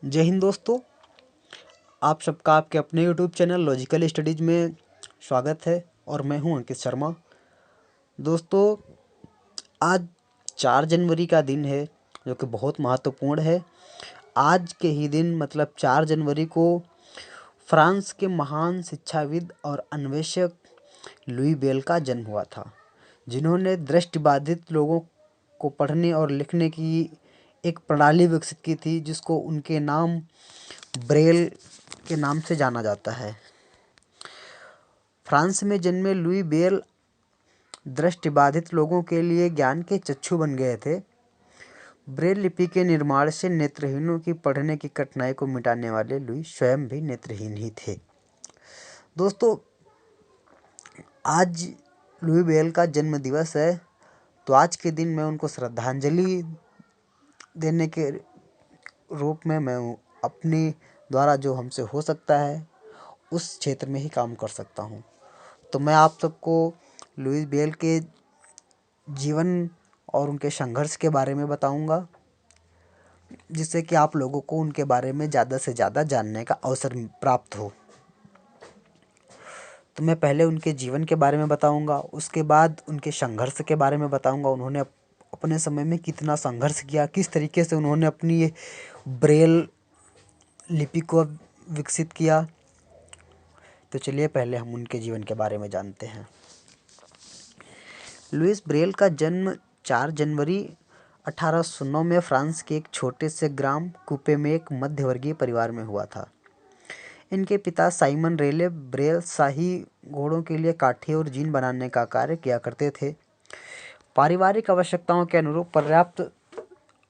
जय हिंद दोस्तों। आप सबका आपके अपने यूट्यूब चैनल लॉजिकल स्टडीज़ में स्वागत है और मैं हूं अंकित शर्मा। दोस्तों, आज 4 जनवरी का दिन है जो कि बहुत महत्वपूर्ण है। आज के ही दिन मतलब 4 जनवरी को फ्रांस के महान शिक्षाविद और अन्वेषक लुई बेल का जन्म हुआ था, जिन्होंने दृष्टिबाधित लोगों को पढ़ने और लिखने की एक प्रणाली विकसित की थी, जिसको उनके नाम ब्रेल के नाम से जाना जाता है। फ्रांस में जन्मे लुई बेल दृष्टिबाधित लोगों के लिए ज्ञान के चक्षु बन गए थे। ब्रेल लिपि के निर्माण से नेत्रहीनों की पढ़ने की कठिनाई को मिटाने वाले लुई स्वयं भी नेत्रहीन ही थे। दोस्तों, आज लुई बेल का जन्म दिवस है, तो आज के दिन मैं उनको श्रद्धांजलि देने के रूप में मैं अपनी द्वारा जो हमसे हो सकता है उस क्षेत्र में ही काम कर सकता हूँ। तो मैं आप सबको लुई बेल के जीवन और उनके संघर्ष के बारे में बताऊंगा, जिससे कि आप लोगों को उनके बारे में ज़्यादा से ज़्यादा जानने का अवसर प्राप्त हो। तो मैं पहले उनके जीवन के बारे में बताऊंगा, उसके बाद उनके संघर्ष के बारे में बताऊंगा। उन्होंने अपने समय में कितना संघर्ष किया, किस तरीके से उन्होंने अपनी ये ब्रेल लिपि को विकसित किया। तो चलिए पहले हम उनके जीवन के बारे में जानते हैं। लुईस ब्रेल का जन्म 4 जनवरी 1809 में फ्रांस के एक छोटे से ग्राम कूपे में एक मध्यवर्गीय परिवार में हुआ था। इनके पिता साइमन रेले ब्रेल शाही घोड़ों के लिए काठी और जीन बनाने का कार्य किया करते थे। पारिवारिक आवश्यकताओं के अनुरूप पर्याप्त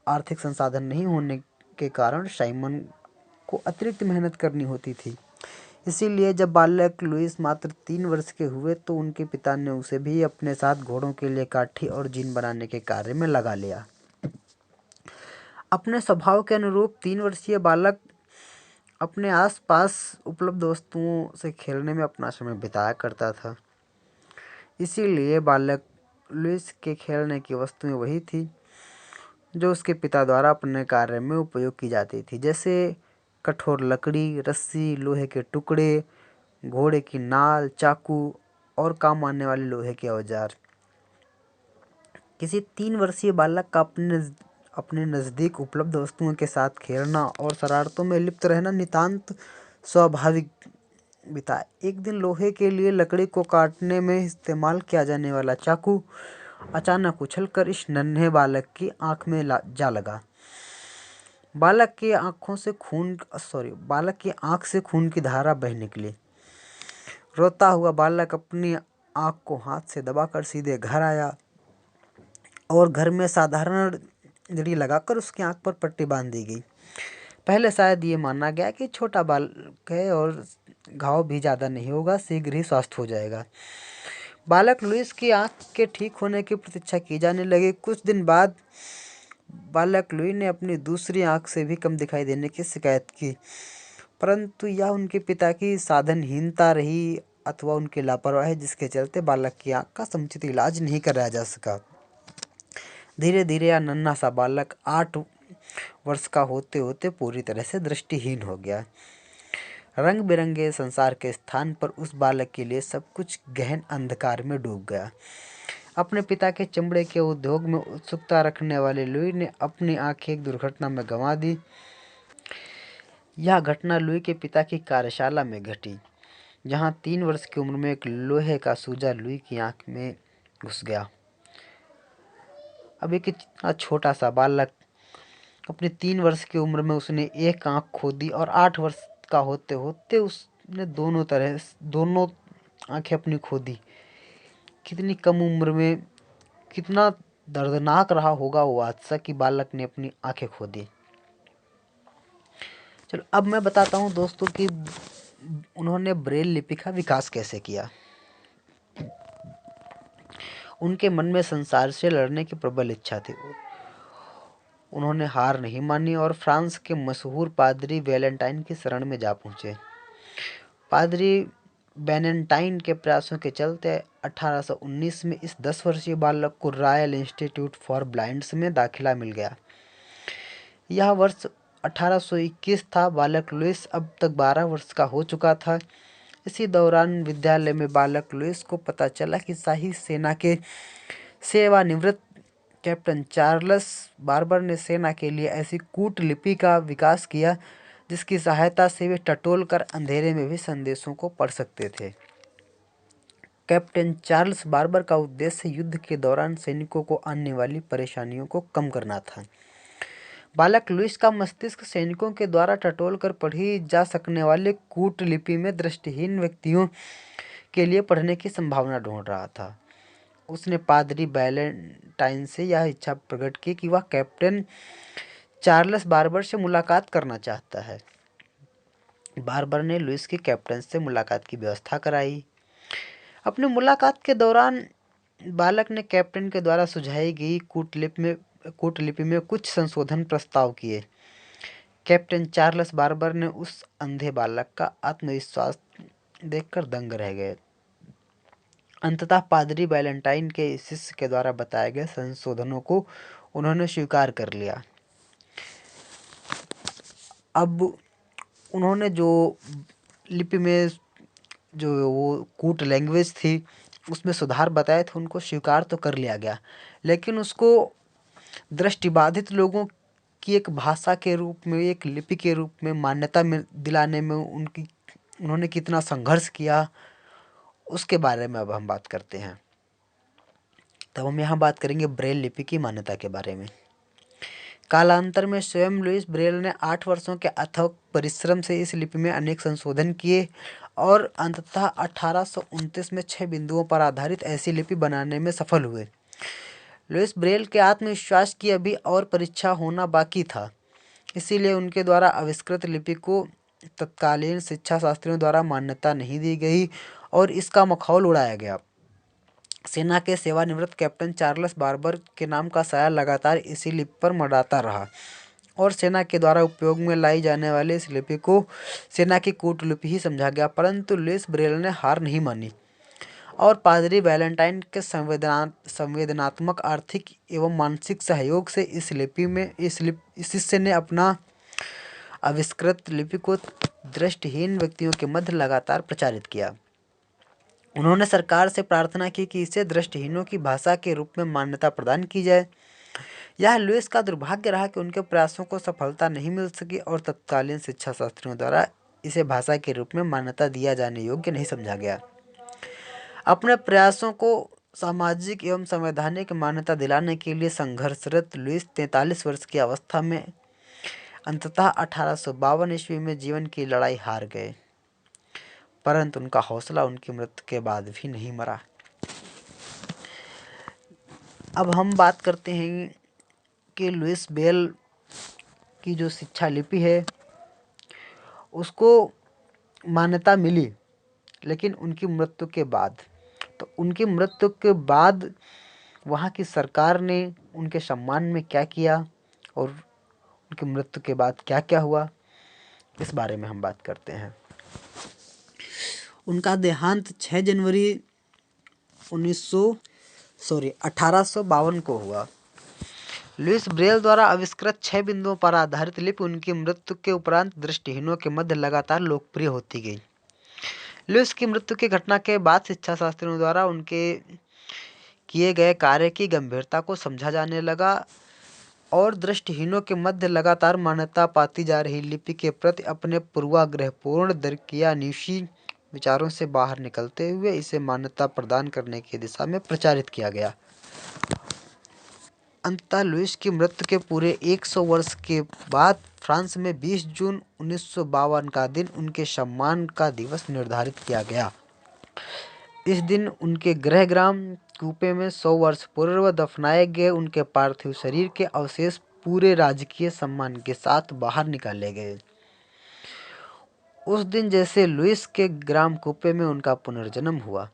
आर्थिक संसाधन नहीं होने के कारण साइमन को अतिरिक्त मेहनत करनी होती थी। इसीलिए जब बालक लुईस मात्र 3 वर्ष के हुए तो उनके पिता ने उसे भी अपने साथ घोड़ों के लिए काठी और जीन बनाने के कार्य में लगा लिया। अपने स्वभाव के अनुरूप 3 वर्षीय बालक अपने आसपास उपलब्ध वस्तुओं से खेलने में अपना समय बिताया करता था। इसीलिए बालक लुईस के खेलने की वस्तुएं वही थी जो उसके पिता द्वारा अपने कार्य में उपयोग की जाती थी, जैसे कठोर लकड़ी, रस्सी, लोहे के टुकड़े, घोड़े की नाल, चाकू और काम आने वाले लोहे के औजार। किसी 3 वर्षीय बालक का अपने नज़दीक उपलब्ध वस्तुओं के साथ खेलना और शरारतों में लिप्त रहना नितांत स्वाभाविक बिता। एक दिन लोहे के लिए लकड़ी को काटने में इस्तेमाल किया जाने वाला चाकू अचानक उछलकर इस नन्हे बालक की आंख में जा लगा। बालक की आंख से खून की धारा बह निकली। रोता हुआ बालक अपनी आंख को हाथ से दबाकर सीधे घर आया और घर में साधारण जड़ी लगाकर उसकी आंख पर पट्टी बांध दी गई। पहले शायद ये माना गया कि छोटा बालक है और घाव भी ज़्यादा नहीं होगा, शीघ्र ही स्वस्थ हो जाएगा। बालक लुईस की आंख के ठीक होने की प्रतीक्षा की जाने लगी। कुछ दिन बाद बालक लुई ने अपनी दूसरी आंख से भी कम दिखाई देने की शिकायत की, परंतु यह उनके पिता की साधनहीनता रही अथवा उनकी लापरवाही, जिसके चलते बालक की आंख का समुचित इलाज नहीं कराया जा सका। धीरे धीरे यह नन्हा सा बालक 8 वर्ष का होते होते पूरी तरह से दृष्टिहीन हो गया। रंग बिरंगे संसार के स्थान पर उस बालक के लिए सब कुछ गहन अंधकार में डूब गया। अपने पिता के चमड़े के उद्योग में उत्सुकता रखने वाले लुई ने अपनी आंखें एक दुर्घटना में गंवा दी। यह घटना लुई के पिता की कार्यशाला में घटी, जहां 3 वर्ष की उम्र में एक लोहे का सूजा लुई की आंख में घुस गया। अब एक इतना छोटा सा बालक अपनी 3 वर्ष की उम्र में उसने एक आंख खो दी और 8 वर्ष का होते होते उसने दोनों आंखें अपनी खो दी। कितनी कम उम्र में कितना दर्दनाक रहा होगा वो हादसा कि बालक ने अपनी आंखें खो दी। चलो अब मैं बताता हूँ दोस्तों कि उन्होंने ब्रेल लिपि का विकास कैसे किया। उनके मन में संसार से लड़ने की प्रबल इच्छा थी। उन्होंने हार नहीं मानी और फ्रांस के मशहूर पादरी वैलेंटाइन की शरण में जा पहुंचे। पादरी वैलेंटाइन के प्रयासों के चलते 1819 में इस 10 वर्षीय बालक को रॉयल इंस्टीट्यूट फॉर ब्लाइंड्स में दाखिला मिल गया। यह वर्ष 1821 था। बालक लुइस अब तक 12 वर्ष का हो चुका था। इसी दौरान विद्यालय में बालक लुइस को पता चला कि शाही सेना के सेवानिवृत्त कैप्टन चार्ल्स बार्बर ने सेना के लिए ऐसी कूटलिपि का विकास किया जिसकी सहायता से वे टटोल कर अंधेरे में भी संदेशों को पढ़ सकते थे। कैप्टन चार्ल्स बार्बर का उद्देश्य युद्ध के दौरान सैनिकों को आने वाली परेशानियों को कम करना था। बालक लुइस का मस्तिष्क सैनिकों के द्वारा टटोल कर पढ़ी जा सकने वाली कूटलिपि में दृष्टिहीन व्यक्तियों के लिए पढ़ने की संभावना ढूंढ रहा था। उसने पादरी बैलेंटाइन से यह इच्छा प्रकट की कि वह कैप्टन चार्ल्स बार्बर से मुलाकात करना चाहता है। बार्बर ने लुइस की कैप्टन से मुलाकात की व्यवस्था कराई। अपनी मुलाकात के दौरान बालक ने कैप्टन के द्वारा सुझाई गई कूटलिपि में कुछ संशोधन प्रस्ताव किए। कैप्टन चार्ल्स बार्बर ने उस अंधे बालक का आत्मविश्वास देखकर दंग रह गए। अंततः पादरी बैलेंटाइन के शिष्य के द्वारा बताए गए संशोधनों को उन्होंने स्वीकार कर लिया। अब उन्होंने जो लिपि में जो वो कूट लैंग्वेज थी उसमें सुधार बताए थे उनको स्वीकार तो कर लिया गया, लेकिन उसको दृष्टिबाधित लोगों की एक भाषा के रूप में, एक लिपि के रूप में मान्यता में दिलाने में उन्होंने कितना संघर्ष किया उसके बारे में अब हम बात करते हैं। तब हम यहाँ बात करेंगे ब्रेल लिपि की मान्यता के बारे में। कालांतर में स्वयं लुइस ब्रेल ने 8 वर्षों के अथक परिश्रम से इस लिपि में अनेक संशोधन किए और अंततः 1829 में 6 बिंदुओं पर आधारित ऐसी लिपि बनाने में सफल हुए। लुइस ब्रेल के आत्मविश्वास की अभी और परीक्षा होना बाकी था, इसीलिए उनके द्वारा आविष्कृत लिपि को तत्कालीन शिक्षा शास्त्रियों द्वारा मान्यता नहीं दी गई और इसका मखौल उड़ाया गया। सेना के सेवानिवृत्त कैप्टन चार्ल्स बार्बर के नाम का साया लगातार इसी लिपि पर मंडराता रहा और सेना के द्वारा उपयोग में लाई जाने वाली इस लिपि को सेना की कूटलिपि ही समझा गया। परंतु लुइस ब्रेल ने हार नहीं मानी और पादरी बैलेंटाइन के संवेदनात्मक, आर्थिक एवं मानसिक सहयोग से इस शिष्य ने अपना आविष्कृत लिपि को दृष्टिहीन व्यक्तियों के मध्य लगातार प्रचारित किया। उन्होंने सरकार से प्रार्थना की कि इसे दृष्टिहीनों की भाषा के रूप में मान्यता प्रदान की जाए। यह लुइस का दुर्भाग्य रहा कि उनके प्रयासों को सफलता नहीं मिल सकी और तत्कालीन शिक्षा शास्त्रियों द्वारा इसे भाषा के रूप में मान्यता दिया जाने योग्य नहीं समझा गया। अपने प्रयासों को सामाजिक एवं संवैधानिक मान्यता दिलाने के लिए संघर्षरत लुइस 43 वर्ष की अवस्था में अंततः 1852 ईस्वी में जीवन की लड़ाई हार गए, परंतु उनका हौसला उनकी मृत्यु के बाद भी नहीं मरा। अब हम बात करते हैं कि लुइस ब्रेल की जो शिक्षा लिपि है उसको मान्यता मिली, लेकिन उनकी मृत्यु के बाद। तो उनकी मृत्यु के बाद वहाँ की सरकार ने उनके सम्मान में क्या किया और उनकी मृत्यु के बाद क्या क्या हुआ, इस बारे में हम बात करते हैं। उनका देहांत 6 जनवरी 1852 को हुआ। लुइस ब्रेल द्वारा आविष्कृत 6 बिंदुओं पर आधारित लिपि उनकी मृत्यु के उपरांत दृष्टिहीनों के मध्य लगातार लोकप्रिय होती गई। लुइस की मृत्यु की घटना के बाद शिक्षा शास्त्रियों द्वारा उनके किए गए कार्य की गंभीरता को समझा जाने लगा और दृष्टिहीनों के मध्य लगातार मान्यता पाती जा रही लिपि के प्रति अपने पूर्वाग्रहपूर्ण दरकियानूशी विचारों से बाहर निकलते हुए इसे मान्यता प्रदान करने की दिशा में प्रचारित किया गया। अंततः लुइस की मृत्यु के पूरे 100 वर्ष के बाद फ्रांस में 20 जून 1952 का दिन उनके सम्मान का दिवस निर्धारित किया गया। इस दिन उनके गृह ग्राम कूपे में 100 वर्ष पूर्व दफनाए गए उनके पार्थिव शरीर के अवशेष पूरे राजकीय सम्मान के साथ बाहर निकाले गए। उस दिन जैसे लुइस के ग्राम कूपे में उनका पुनर्जन्म हुआ।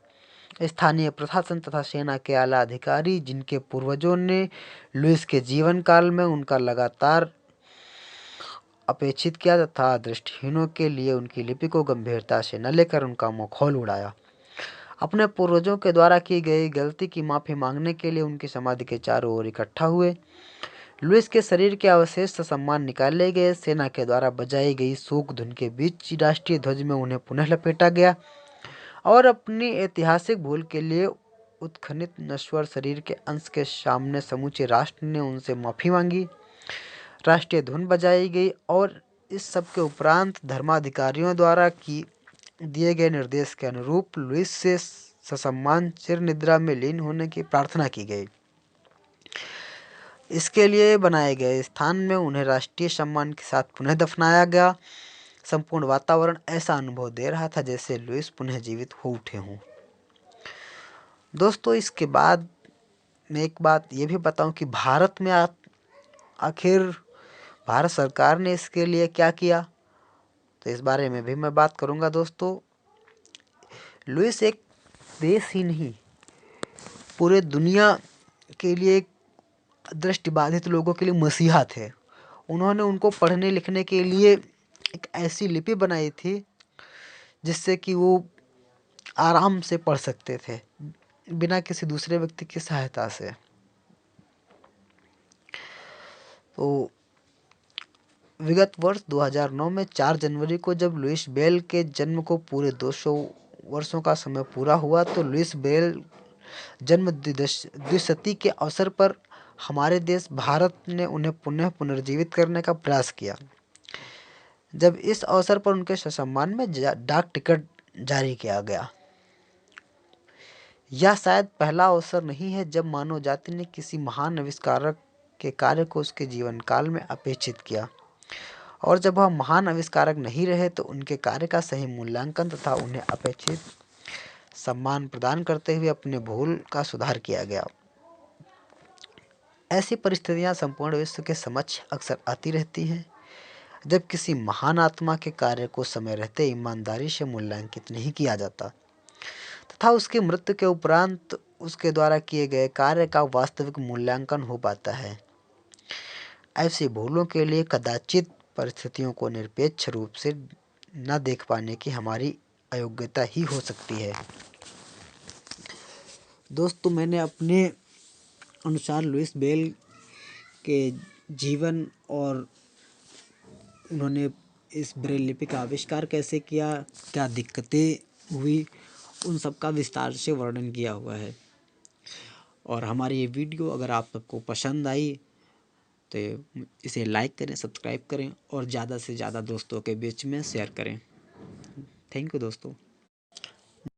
स्थानीय प्रशासन तथा सेना के आला अधिकारी, जिनके पूर्वजों ने लुइस के जीवन काल में उनका लगातार अपेक्षित किया तथा दृष्टिहीनों के लिए उनकी लिपि को गंभीरता से न लेकर उनका मखौल उड़ाया, अपने पूर्वजों के द्वारा की गई गलती की माफ़ी मांगने के लिए उनकी समाधि के चारों ओर इकट्ठा हुए। लुईस के शरीर के अवशेष ससम्मान निकाले गए। सेना के द्वारा बजाई गई शोक धुन के बीच राष्ट्रीय ध्वज में उन्हें पुनः लपेटा गया और अपनी ऐतिहासिक भूल के लिए उत्खनित नश्वर शरीर के अंश के सामने समूचे राष्ट्र ने उनसे माफी मांगी। राष्ट्रीय धुन बजाई गई और इस सब के उपरांत धर्माधिकारियों द्वारा दिए गए निर्देश के अनुरूप लुईस से ससम्मान चिर निद्रा में लीन होने की प्रार्थना की गई। इसके लिए बनाए गए स्थान में उन्हें राष्ट्रीय सम्मान के साथ पुनः दफनाया गया। संपूर्ण वातावरण ऐसा अनुभव दे रहा था जैसे लुईस पुनः जीवित हो उठे हों। दोस्तों, इसके बाद मैं एक बात ये भी बताऊं कि भारत में आखिर भारत सरकार ने इसके लिए क्या किया, तो इस बारे में भी मैं बात करूंगा। दोस्तों, लुईस एक देश ही नहीं, पूरे दुनिया के लिए दृष्टिबाधित लोगों के लिए मसीहा थे। उन्होंने उनको पढ़ने लिखने के लिए एक ऐसी लिपि बनाई थी जिससे कि वो आराम से पढ़ सकते थे बिना किसी दूसरे व्यक्ति की सहायता से। तो विगत वर्ष 2009 में 4 जनवरी को जब लुईस बेल के जन्म को पूरे 200 वर्षों का समय पूरा हुआ, तो लुईस बेल जन्म द्विशती के अवसर पर हमारे देश भारत ने उन्हें पुनः पुनर्जीवित करने का प्रयास किया। जब इस अवसर पर उनके सम्मान में डाक टिकट जारी किया गया। यह शायद पहला अवसर नहीं है जब मानव जाति ने किसी महान आविष्कारक के कार्य को उसके जीवन काल में अपेक्षित किया, और जब वह महान आविष्कारक नहीं रहे तो उनके कार्य का सही मूल्यांकन तथा उन्हें अपेक्षित सम्मान प्रदान करते हुए अपने भूल का सुधार किया गया। ऐसी परिस्थितियां संपूर्ण विश्व के समक्ष अक्सर आती रहती हैं जब किसी महान आत्मा के कार्य को समय रहते ईमानदारी से मूल्यांकित नहीं किया जाता तथा उसकी मृत्यु के उपरांत उसके द्वारा किए गए कार्य का वास्तविक मूल्यांकन हो पाता है। ऐसी भूलों के लिए कदाचित परिस्थितियों को निरपेक्ष रूप से न देख पाने की हमारी अयोग्यता ही हो सकती है। दोस्तों, मैंने अपने अनुसार लुईस बेल के जीवन और उन्होंने इस ब्रेल लिपि का आविष्कार कैसे किया, क्या दिक्कतें हुई, उन सब का विस्तार से वर्णन किया हुआ है। और हमारी ये वीडियो अगर आप सबको पसंद आई तो इसे लाइक करें, सब्सक्राइब करें और ज़्यादा से ज़्यादा दोस्तों के बीच में शेयर करें। थैंक यू दोस्तों।